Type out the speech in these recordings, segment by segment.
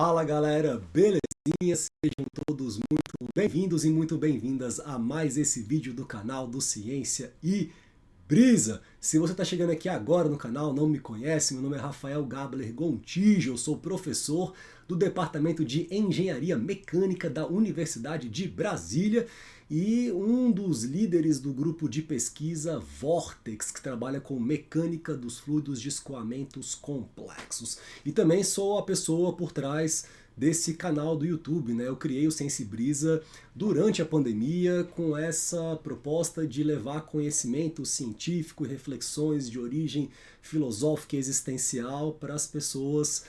Fala galera, belezinha? Sejam todos muito bem-vindos e muito bem-vindas a mais esse vídeo do canal do Ciência e Brisa. Se você está chegando aqui agora no canal, não me conhece, meu nome é Rafael Gabler Gontijo, eu sou professor do Departamento de Engenharia Mecânica da Universidade de Brasília e um dos líderes do grupo de pesquisa Vortex, que trabalha com mecânica dos fluidos de escoamentos complexos. E também sou a pessoa por trás desse canal do YouTube, né? Eu criei o Ciência e Brisa durante a pandemia com essa proposta de levar conhecimento científico e reflexões de origem filosófica e existencial para as pessoas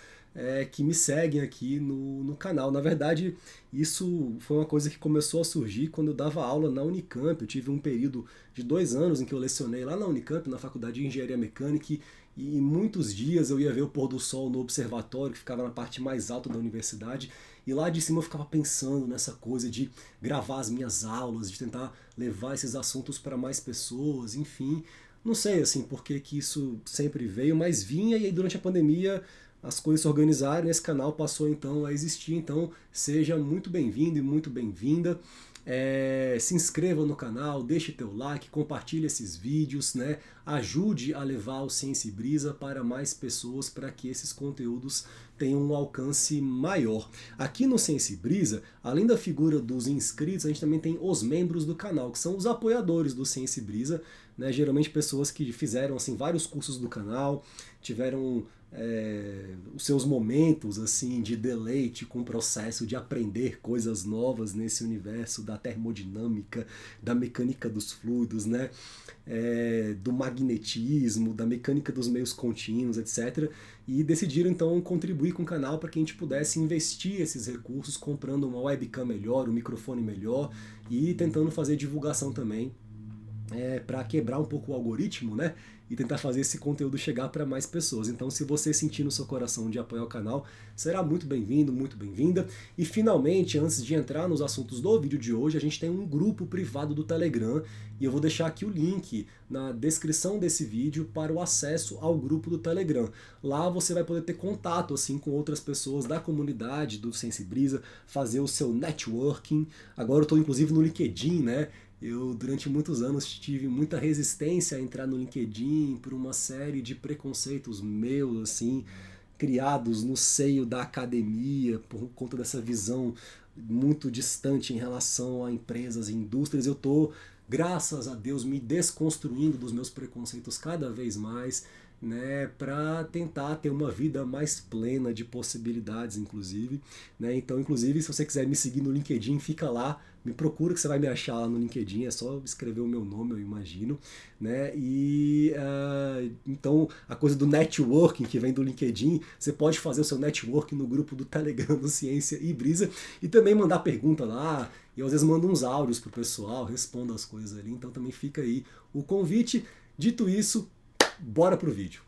que me seguem aqui no canal. Na verdade, isso foi uma coisa que começou a surgir quando eu dava aula na Unicamp. Eu tive um período de 2 anos em que eu lecionei lá na Unicamp, na Faculdade de Engenharia Mecânica, e muitos dias eu ia ver o pôr do sol no observatório, que ficava na parte mais alta da universidade, e lá de cima eu ficava pensando nessa coisa de gravar as minhas aulas, de tentar levar esses assuntos para mais pessoas, enfim. Não sei assim por que isso sempre veio, mas vinha, e aí durante a pandemia as coisas se organizaram e esse canal passou então a existir. Então seja muito bem-vindo e muito bem-vinda. Se inscreva no canal, deixe teu like, compartilhe esses vídeos, né? Ajude a levar o Ciência e Brisa para mais pessoas, para que esses conteúdos tenham um alcance maior. Aqui no Ciência e Brisa, além da figura dos inscritos, a gente também tem os membros do canal, que são os apoiadores do Ciência e Brisa, né? Geralmente pessoas que fizeram assim vários cursos do canal, tiveram os seus momentos assim de deleite com o processo de aprender coisas novas nesse universo da termodinâmica, da mecânica dos fluidos, né? Do magnetismo, da mecânica dos meios contínuos, etc. E decidiram então contribuir com o canal para que a gente pudesse investir esses recursos comprando uma webcam melhor, um microfone melhor e tentando fazer divulgação também para quebrar um pouco o algoritmo, né? E tentar fazer esse conteúdo chegar para mais pessoas. Então, se você sentir no seu coração de apoiar o canal, será muito bem-vindo, muito bem-vinda. E finalmente, antes de entrar nos assuntos do vídeo de hoje, a gente tem um grupo privado do Telegram e eu vou deixar aqui o link na descrição desse vídeo para o acesso ao grupo do Telegram. Lá você vai poder ter contato assim com outras pessoas da comunidade do Ciência e Brisa, fazer o seu networking. Agora eu estou inclusive no LinkedIn, né? Eu, durante muitos anos, tive muita resistência a entrar no LinkedIn por uma série de preconceitos meus, assim, criados no seio da academia, por conta dessa visão muito distante em relação a empresas e indústrias. Eu estou, graças a Deus, me desconstruindo dos meus preconceitos cada vez mais, né, para tentar ter uma vida mais plena de possibilidades, inclusive, né? Então, inclusive, se você quiser me seguir no LinkedIn, fica lá, me procura que você vai me achar lá no LinkedIn, é só escrever o meu nome, eu imagino, né? E então a coisa do networking que vem do LinkedIn, você pode fazer o seu networking no grupo do Telegram do Ciência e Brisa e também mandar pergunta lá. Eu às vezes mando uns áudios pro pessoal, respondo as coisas ali, então também fica aí o convite. Dito isso, bora pro vídeo.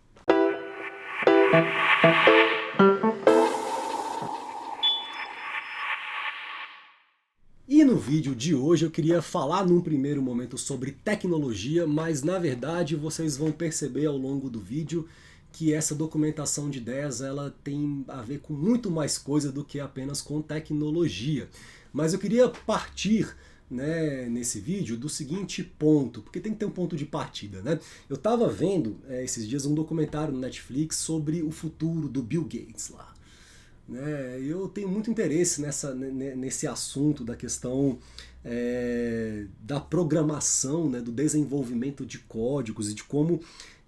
E no vídeo de hoje eu queria falar num primeiro momento sobre tecnologia, mas na verdade vocês vão perceber ao longo do vídeo que essa documentação de ideias ela tem a ver com muito mais coisa do que apenas com tecnologia. Mas eu queria partir, né, nesse vídeo do seguinte ponto, porque tem que ter um ponto de partida, né? Eu estava vendo esses dias um documentário no Netflix sobre o futuro do Bill Gates lá. Eu tenho muito interesse nesse assunto da questão da programação, né, do desenvolvimento de códigos e de como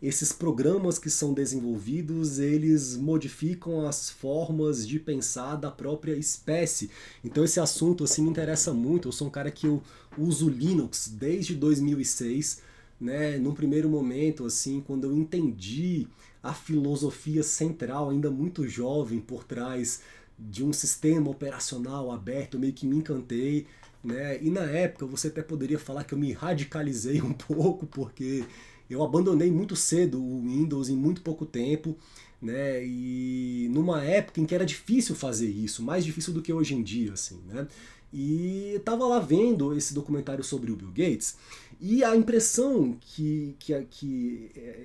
esses programas que são desenvolvidos, eles modificam as formas de pensar da própria espécie. Então esse assunto assim me interessa muito. Eu sou um cara que eu uso Linux desde 2006, né? Num primeiro momento, assim, quando eu entendi a filosofia central, ainda muito jovem, por trás de um sistema operacional aberto, eu meio que me encantei, né? E na época você até poderia falar que eu me radicalizei um pouco, porque eu abandonei muito cedo o Windows em muito pouco tempo, né? E numa época em que era difícil fazer isso, mais difícil do que hoje em dia, assim, né? E estava lá vendo esse documentário sobre o Bill Gates e a impressão que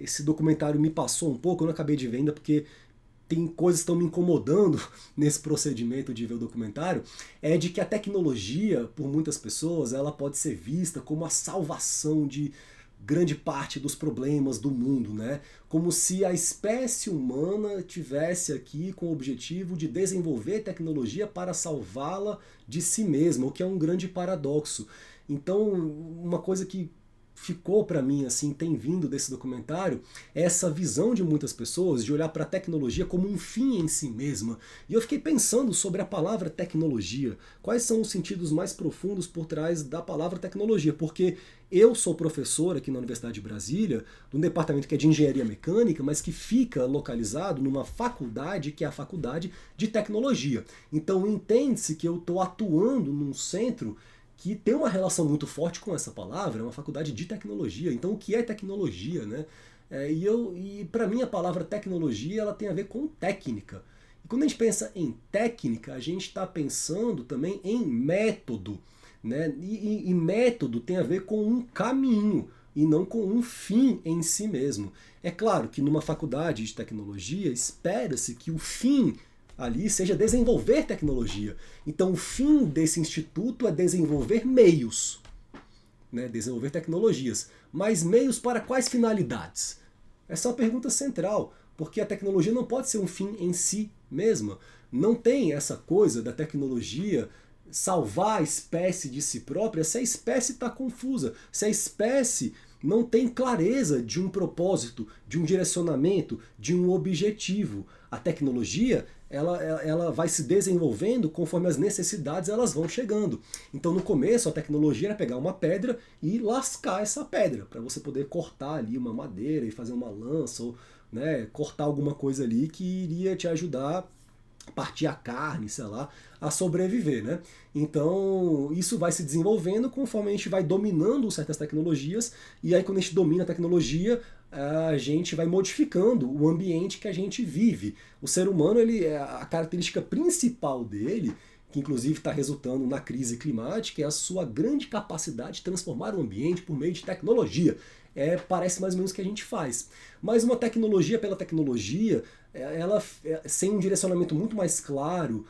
esse documentário me passou um pouco, eu não acabei de ver ainda porque tem coisas que estão me incomodando nesse procedimento de ver o documentário, é de que a tecnologia, por muitas pessoas, ela pode ser vista como a salvação de grande parte dos problemas do mundo, né? Como se a espécie humana tivesse aqui com o objetivo de desenvolver tecnologia para salvá-la de si mesma, o que é um grande paradoxo. Então, uma coisa que ficou para mim, assim, tem vindo desse documentário, é essa visão de muitas pessoas de olhar para a tecnologia como um fim em si mesma. E eu fiquei pensando sobre a palavra tecnologia, quais são os sentidos mais profundos por trás da palavra tecnologia, porque eu sou professor aqui na Universidade de Brasília, de um departamento que é de engenharia mecânica, mas que fica localizado numa faculdade que é a faculdade de tecnologia. Então entende-se que eu estou atuando num centro que tem uma relação muito forte com essa palavra, é uma faculdade de tecnologia. Então o que é tecnologia, né? E para mim a palavra tecnologia ela tem a ver com técnica. E quando a gente pensa em técnica, a gente está pensando também em método, né? E método tem a ver com um caminho e não com um fim em si mesmo. É claro que numa faculdade de tecnologia espera-se que o fim ali seja desenvolver tecnologia. Então o fim desse instituto é desenvolver meios, né? Desenvolver tecnologias. Mas meios para quais finalidades? Essa é uma pergunta central, porque a tecnologia não pode ser um fim em si mesma. Não tem essa coisa da tecnologia salvar a espécie de si própria se a espécie está confusa, se a espécie não tem clareza de um propósito, de um direcionamento, de um objetivo. A tecnologia ela vai se desenvolvendo conforme as necessidades elas vão chegando. Então no começo a tecnologia era pegar uma pedra e lascar essa pedra, para você poder cortar ali uma madeira e fazer uma lança, ou né, cortar alguma coisa ali que iria te ajudar partir a carne, sei lá, a sobreviver, né? Então isso vai se desenvolvendo conforme a gente vai dominando certas tecnologias, e aí quando a gente domina a tecnologia, a gente vai modificando o ambiente que a gente vive. O ser humano, a característica principal dele, que inclusive está resultando na crise climática, é a sua grande capacidade de transformar o ambiente por meio de tecnologia. Parece mais ou menos o que a gente faz. Mas uma tecnologia pela tecnologia, ela sem um direcionamento muito mais claro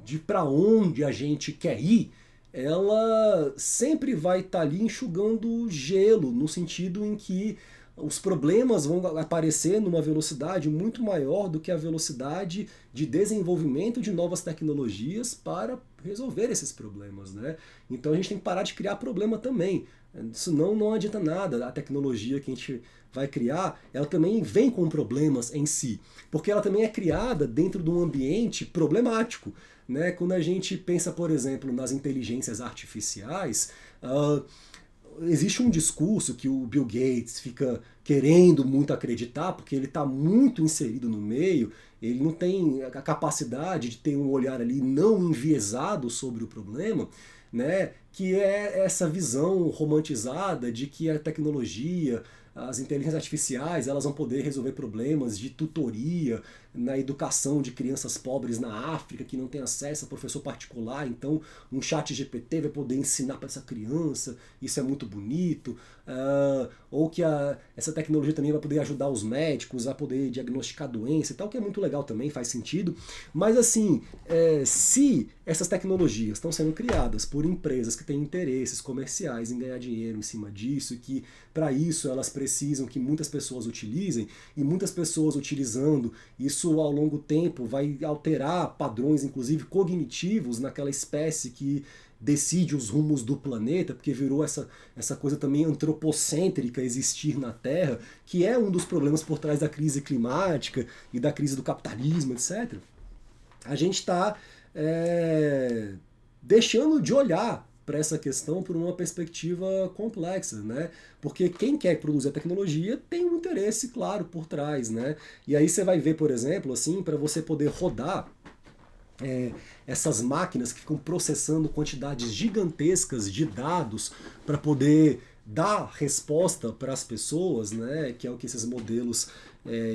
de para onde a gente quer ir, ela sempre vai estar ali enxugando gelo, no sentido em que os problemas vão aparecer numa velocidade muito maior do que a velocidade de desenvolvimento de novas tecnologias para resolver esses problemas, né? Então a gente tem que parar de criar problema também. Senão não adianta nada. A tecnologia que a gente vai criar, ela também vem com problemas em si, porque ela também é criada dentro de um ambiente problemático, né? Quando a gente pensa, por exemplo, nas inteligências artificiais, existe um discurso que o Bill Gates fica querendo muito acreditar, porque ele está muito inserido no meio, ele não tem a capacidade de ter um olhar ali não enviesado sobre o problema, né? Que é essa visão romantizada de que a tecnologia, as inteligências artificiais, elas vão poder resolver problemas de tutoria na educação de crianças pobres na África que não tem acesso a professor particular, então um chat GPT vai poder ensinar para essa criança, isso é muito bonito. Ou que essa tecnologia também vai poder ajudar os médicos a poder diagnosticar doença e tal, que é muito legal também, faz sentido. Mas assim, se essas tecnologias estão sendo criadas por empresas que têm interesses comerciais em ganhar dinheiro em cima disso, e que para isso elas precisam que muitas pessoas utilizem, e muitas pessoas utilizando, isso ao longo do tempo vai alterar padrões, inclusive cognitivos, naquela espécie que decide os rumos do planeta, porque virou essa coisa também antropocêntrica existir na Terra, que é um dos problemas por trás da crise climática e da crise do capitalismo, etc. A gente está deixando de olhar para essa questão por uma perspectiva complexa, né? Porque quem quer produzir a tecnologia tem um interesse claro por trás, né? E aí você vai ver, por exemplo, assim, para você poder rodar essas máquinas que ficam processando quantidades gigantescas de dados para poder dar resposta para as pessoas, né, que é o que esses modelos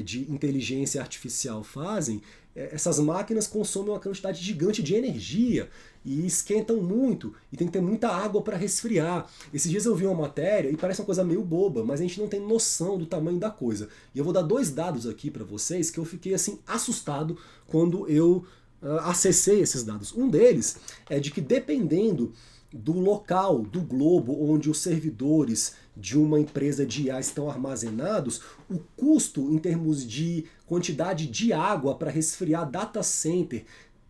de inteligência artificial fazem, essas máquinas consomem uma quantidade gigante de energia e esquentam muito e tem que ter muita água para resfriar. Esses dias eu vi uma matéria e parece uma coisa meio boba, mas a gente não tem noção do tamanho da coisa. E eu vou dar dois dados aqui para vocês que eu fiquei assim assustado quando eu acessei esses dados. Um deles é de que dependendo do local do globo onde os servidores de uma empresa de IA estão armazenados, o custo em termos de quantidade de água para resfriar data center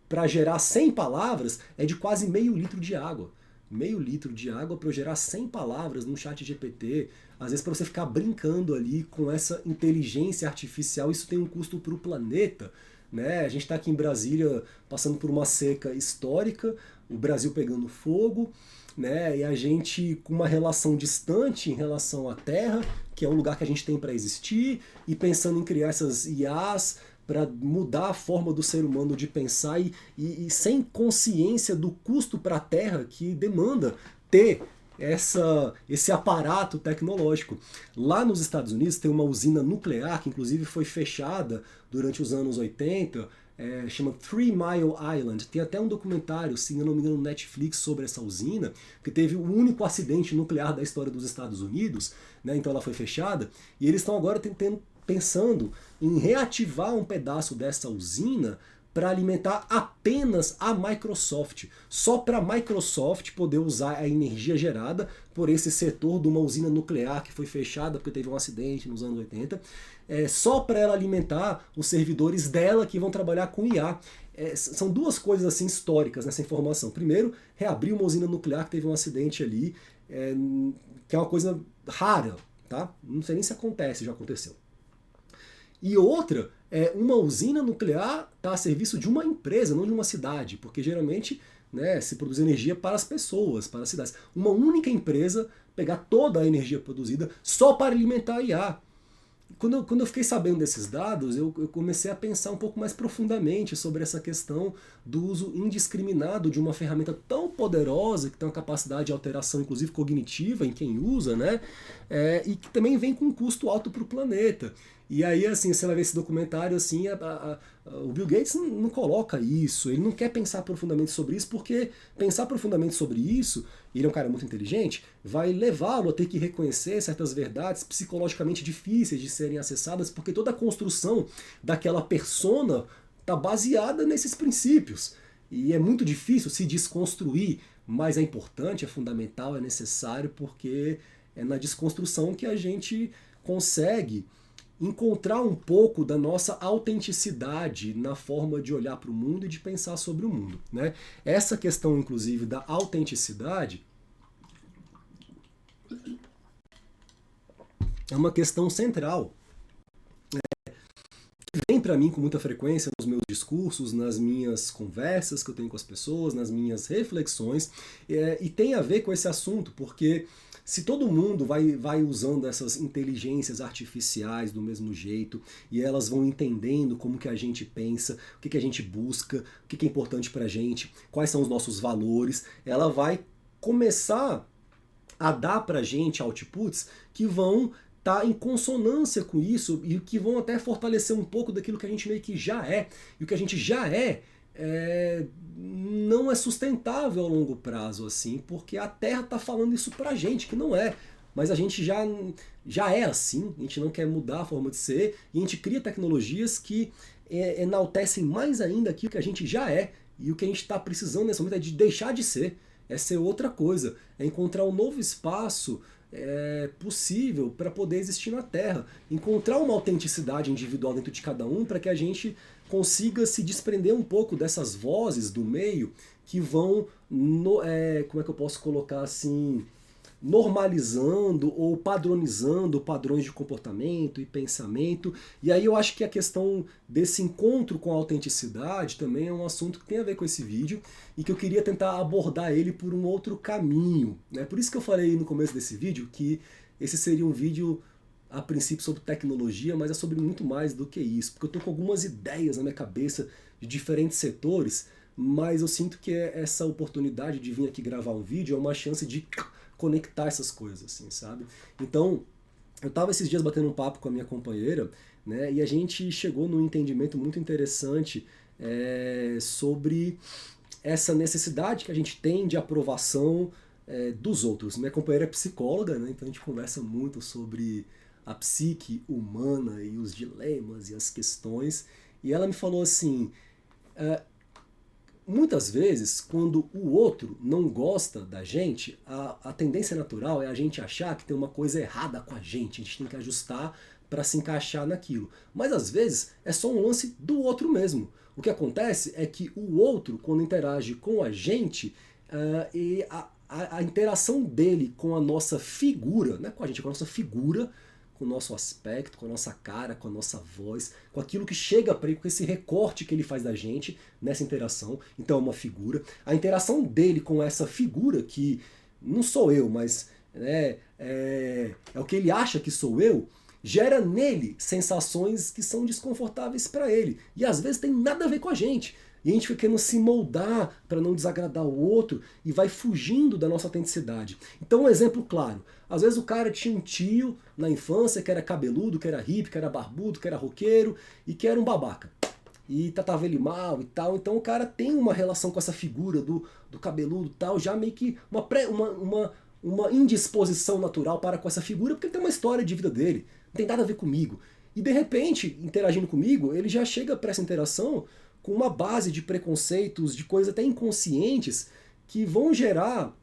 para gerar 100 palavras é de quase meio litro de água. Meio litro de água para gerar 100 palavras num chat GPT, às vezes para você ficar brincando ali com essa inteligência artificial, isso tem um custo para o planeta. Né? A gente está aqui em Brasília passando por uma seca histórica, o Brasil pegando fogo, né? E a gente com uma relação distante em relação à Terra, que é o lugar que a gente tem para existir, e pensando em criar essas IAs para mudar a forma do ser humano de pensar e sem consciência do custo para a Terra que demanda ter esse aparato tecnológico. Lá nos Estados Unidos tem uma usina nuclear que inclusive foi fechada durante os anos 80, chama Three Mile Island. Tem até um documentário, se eu não me engano, no Netflix sobre essa usina, que teve o único acidente nuclear da história dos Estados Unidos, né? Então ela foi fechada, e eles estão agora pensando em reativar um pedaço dessa usina para alimentar apenas a Microsoft, só para a Microsoft poder usar a energia gerada por esse setor de uma usina nuclear que foi fechada porque teve um acidente nos anos 80, só para ela alimentar os servidores dela que vão trabalhar com IA. São duas coisas assim históricas nessa informação. Primeiro, reabrir uma usina nuclear que teve um acidente ali, que é uma coisa rara, tá? Não sei nem se acontece, já aconteceu. E outra, uma usina nuclear está a serviço de uma empresa, não de uma cidade, porque geralmente, né, se produz energia para as pessoas, para as cidades. Uma única empresa pegar toda a energia produzida só para alimentar a IA. Quando eu fiquei sabendo desses dados, eu comecei a pensar um pouco mais profundamente sobre essa questão do uso indiscriminado de uma ferramenta tão poderosa, que tem uma capacidade de alteração, inclusive cognitiva, em quem usa, né? E que também vem com um custo alto para o planeta. E aí, assim, você vai ver esse documentário, assim, o Bill Gates não coloca isso, ele não quer pensar profundamente sobre isso, porque pensar profundamente sobre isso, ele é um cara muito inteligente, vai levá-lo a ter que reconhecer certas verdades psicologicamente difíceis de serem acessadas, porque toda a construção daquela persona está baseada nesses princípios. E é muito difícil se desconstruir, mas é importante, é fundamental, é necessário, porque é na desconstrução que a gente consegue encontrar um pouco da nossa autenticidade na forma de olhar para o mundo e de pensar sobre o mundo, né? Essa questão, inclusive, da autenticidade é uma questão central. Vem para mim com muita frequência nos meus discursos, nas minhas conversas que eu tenho com as pessoas, nas minhas reflexões, e tem a ver com esse assunto, porque se todo mundo vai usando essas inteligências artificiais do mesmo jeito e elas vão entendendo como que a gente pensa, o que a gente busca, o que é importante pra gente, quais são os nossos valores, ela vai começar a dar pra gente outputs que vão estar em consonância com isso e que vão até fortalecer um pouco daquilo que a gente meio que já é. E o que a gente já não é sustentável a longo prazo, assim, porque a Terra está falando isso pra gente, que não é. Mas a gente já é assim, a gente não quer mudar a forma de ser, e a gente cria tecnologias que enaltecem mais ainda aquilo que a gente já é, e o que a gente está precisando nesse momento é de deixar de ser, é ser outra coisa, é encontrar um novo espaço possível para poder existir na Terra, encontrar uma autenticidade individual dentro de cada um para que a gente consiga se desprender um pouco dessas vozes do meio que vão, como é que eu posso colocar assim, normalizando ou padronizando padrões de comportamento e pensamento. E aí eu acho que a questão desse encontro com a autenticidade também é um assunto que tem a ver com esse vídeo e que eu queria tentar abordar ele por um outro caminho, né? Por isso que eu falei no começo desse vídeo que esse seria um vídeo a princípio sobre tecnologia, mas é sobre muito mais do que isso, porque eu estou com algumas ideias na minha cabeça de diferentes setores, mas eu sinto que essa oportunidade de vir aqui gravar um vídeo é uma chance de conectar essas coisas, assim, sabe? Então, eu tava esses dias batendo um papo com a minha companheira, né? E a gente chegou num entendimento muito interessante sobre essa necessidade que a gente tem de aprovação dos outros. Minha companheira é psicóloga, né? Então a gente conversa muito sobre a psique humana e os dilemas e as questões. E ela me falou assim, muitas vezes, quando o outro não gosta da gente, a tendência natural é a gente achar que tem uma coisa errada com a gente tem que ajustar para se encaixar naquilo. Mas às vezes é só um lance do outro mesmo. O que acontece é que o outro, quando interage com a gente, e a interação dele com a nossa figura, não é com a gente, com a nossa figura, com o nosso aspecto, com a nossa cara, com a nossa voz, com aquilo que chega para ele, com esse recorte que ele faz da gente nessa interação. Então é uma figura. A interação dele com essa figura, que não sou eu, mas é o que ele acha que sou eu, gera nele sensações que são desconfortáveis para ele. E às vezes tem nada a ver com a gente. E a gente fica querendo se moldar para não desagradar o outro e vai fugindo da nossa autenticidade. Então um exemplo claro, às vezes o cara tinha um tio na infância que era cabeludo, que era hippie, que era barbudo, que era roqueiro e que era um babaca. E tratava ele mal e tal, então o cara tem uma relação com essa figura do cabeludo e tal, já meio que uma indisposição natural para com essa figura, porque ele tem uma história de vida dele, não tem nada a ver comigo. E de repente, interagindo comigo, ele já chega para essa interação com uma base de preconceitos, de coisas até inconscientes, que vão gerar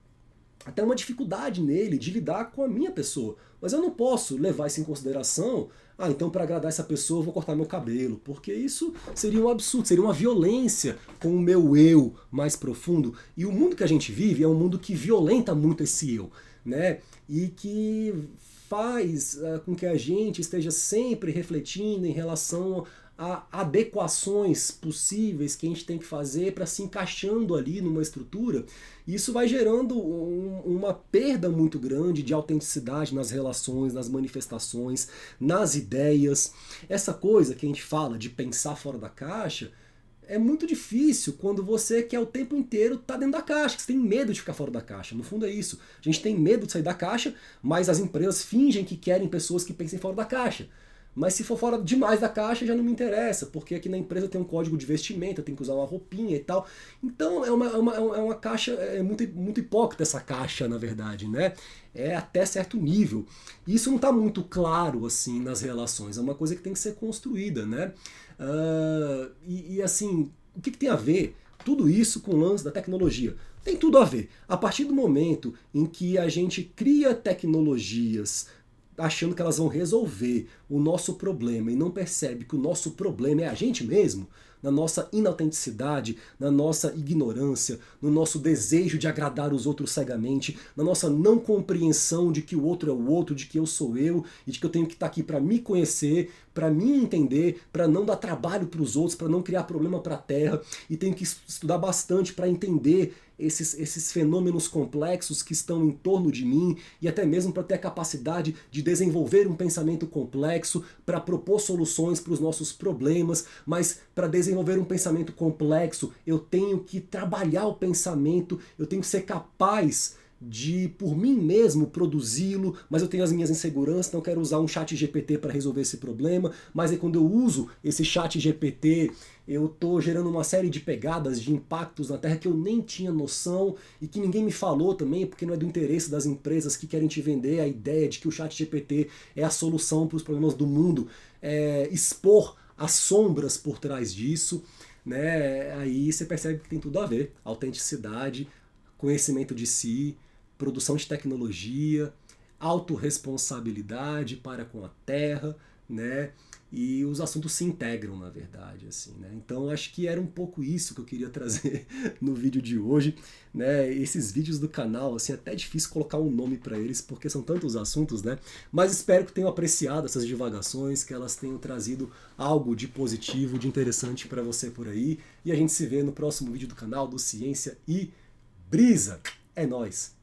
até uma dificuldade nele de lidar com a minha pessoa. Mas eu não posso levar isso em consideração, então para agradar essa pessoa eu vou cortar meu cabelo, porque isso seria um absurdo, seria uma violência com o meu eu mais profundo. E o mundo que a gente vive é um mundo que violenta muito esse eu, né? E que faz com que a gente esteja sempre refletindo em relação a adequações possíveis que a gente tem que fazer para se encaixando ali numa estrutura. E isso vai gerando uma perda muito grande de autenticidade nas relações, nas manifestações, nas ideias. Essa coisa que a gente fala de pensar fora da caixa é muito difícil quando você quer o tempo inteiro estar dentro da caixa, que você tem medo de ficar fora da caixa. No fundo é isso. A gente tem medo de sair da caixa, mas as empresas fingem que querem pessoas que pensem fora da caixa. Mas se for fora demais da caixa já não me interessa, porque aqui na empresa tem um código de vestimenta, tem que usar uma roupinha e tal. Então é uma caixa, muito hipócrita essa caixa, na verdade, né? É até certo nível. E isso não está muito claro assim nas relações, é uma coisa que tem que ser construída, né? Assim, o que tem a ver tudo isso com o lance da tecnologia? Tem tudo a ver. A partir do momento em que a gente cria tecnologias achando que elas vão resolver o nosso problema e não percebe que o nosso problema é a gente mesmo, na nossa inautenticidade, na nossa ignorância, no nosso desejo de agradar os outros cegamente, na nossa não compreensão de que o outro é o outro, de que eu sou eu e de que eu tenho que estar aqui para me conhecer, para me entender, para não dar trabalho para os outros, para não criar problema para a Terra, e tenho que estudar bastante para entender esses fenômenos complexos que estão em torno de mim e até mesmo para ter a capacidade de desenvolver um pensamento complexo para propor soluções para os nossos problemas, mas para desenvolver um pensamento complexo eu tenho que trabalhar o pensamento, eu tenho que ser capaz de, por mim mesmo, produzi-lo, mas eu tenho as minhas inseguranças, então eu quero usar um chat GPT para resolver esse problema, mas aí quando eu uso esse chat GPT, eu estou gerando uma série de pegadas, de impactos na Terra que eu nem tinha noção e que ninguém me falou também, porque não é do interesse das empresas que querem te vender a ideia de que o chat GPT é a solução para os problemas do mundo, expor as sombras por trás disso, né? Aí você percebe que tem tudo a ver, autenticidade, conhecimento de si, produção de tecnologia, autorresponsabilidade para com a Terra, né? E os assuntos se integram, na verdade, assim, né? Então acho que era um pouco isso que eu queria trazer no vídeo de hoje, né? Esses vídeos do canal, assim, é até difícil colocar um nome para eles, porque são tantos assuntos, né? Mas espero que tenham apreciado essas divagações, que elas tenham trazido algo de positivo, de interessante para você por aí. E a gente se vê no próximo vídeo do canal do Ciência e Brisa. É nóis!